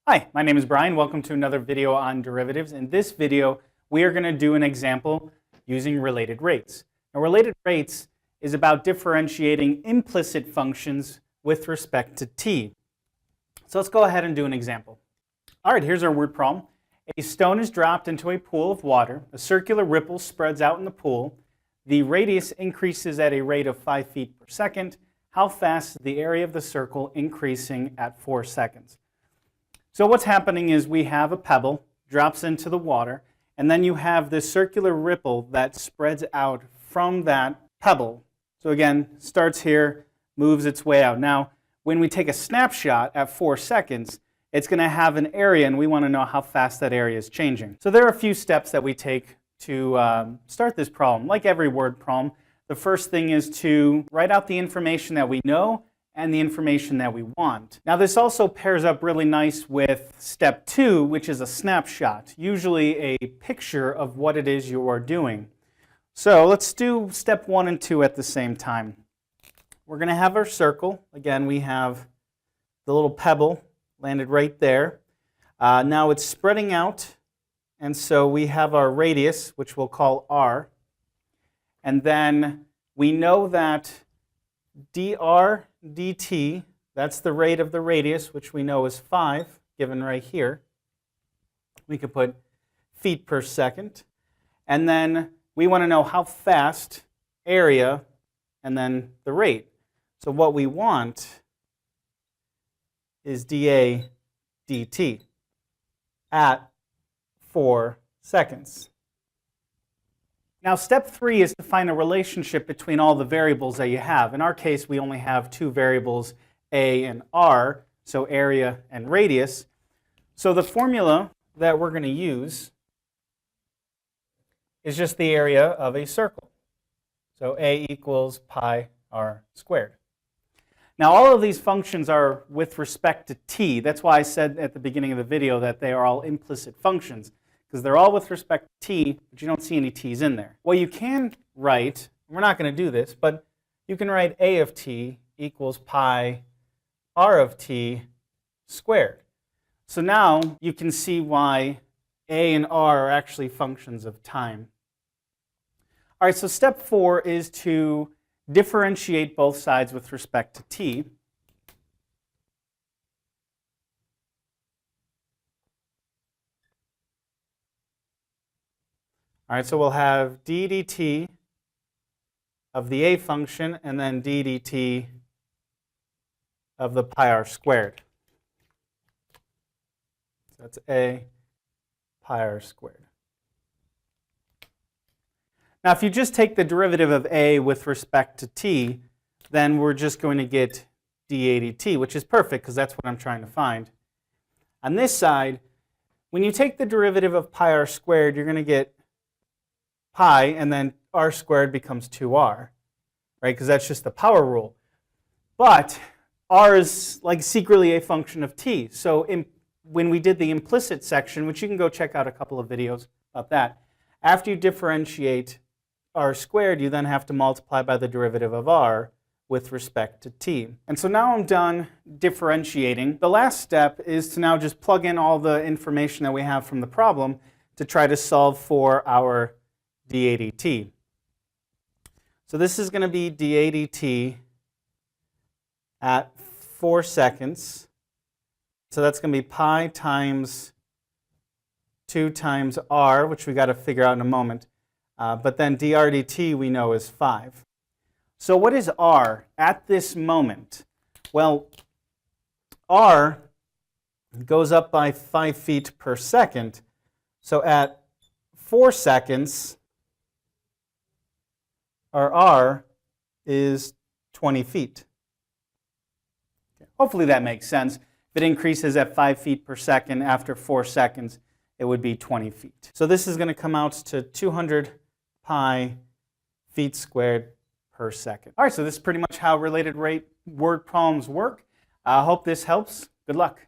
Hi, my name is Brian. Welcome to another video on derivatives. In this video, we are going to do an example using related rates. Now, related rates is about differentiating implicit functions with respect to t. So let's go ahead and do an example. All right, here's our word problem. A stone is dropped into a pool of water. A circular ripple spreads out in the pool. The radius increases at a rate of 5 feet per second. How fast is the area of the circle increasing at 4 seconds? So what's happening is we have a pebble, drops into the water, and then you have this circular ripple that spreads out from that pebble. So again, starts here, moves its way out. Now, when we take a snapshot at 4 seconds, it's going to have an area, and we want to know how fast that area is changing. So there are a few steps that we take to start this problem. Like every word problem, the first thing is to write out the information that we know and the information that we want. Now this also pairs up really nice with step 2, which is a snapshot, usually a picture of what it is you are doing. So let's do step 1 and 2 at the same time. We're going to have our circle. Again, we have the little pebble landed right there. Now it's spreading out, and so we have our radius, which we'll call r. And then we know that dr dt, that's the rate of the radius, which we know is 5, given right here. We could put feet per second. And then we want to know how fast, area, and then the rate. So what we want is dA dt at 4 seconds. Now, step 3 is to find a relationship between all the variables that you have. In our case, we only have 2 variables, a and r, so area and radius. So the formula that we're going to use is just the area of a circle. So a equals pi r squared. Now, all of these functions are with respect to t. That's why I said at the beginning of the video that they are all implicit functions, because they're all with respect to t, but you don't see any t's in there. Well, you can write, we're not going to do this, but you can write a of t equals pi r of t squared. So now you can see why a and r are actually functions of time. All right, so step 4 is to differentiate both sides with respect to t. All right, so we'll have d dt of the a function and then d dt of the pi r squared. So that's a pi r squared. Now, if you just take the derivative of a with respect to t, then we're just going to get dA dt, which is perfect because that's what I'm trying to find. On this side, when you take the derivative of pi r squared, you're going to get pi, and then r squared becomes 2r, right? Because that's just the power rule. But r is like secretly a function of t. So when we did the implicit section, which you can go check out a couple of videos about that, after you differentiate r squared, you then have to multiply by the derivative of r with respect to t. And so now I'm done differentiating. The last step is to now just plug in all the information that we have from the problem to try to solve for our dA dt. So this is going to be dA dt at 4 seconds. So that's going to be pi times 2 times r, which we got to figure out in a moment. But then dr dt we know is 5. So what is r at this moment? Well, r goes up by 5 feet per second. So at 4 seconds, our r is 20 feet. Hopefully that makes sense. If it increases at 5 feet per second after 4 seconds, it would be 20 feet. So this is going to come out to 200 pi feet squared per second. All right, so this is pretty much how related rate word problems work. I hope this helps. Good luck.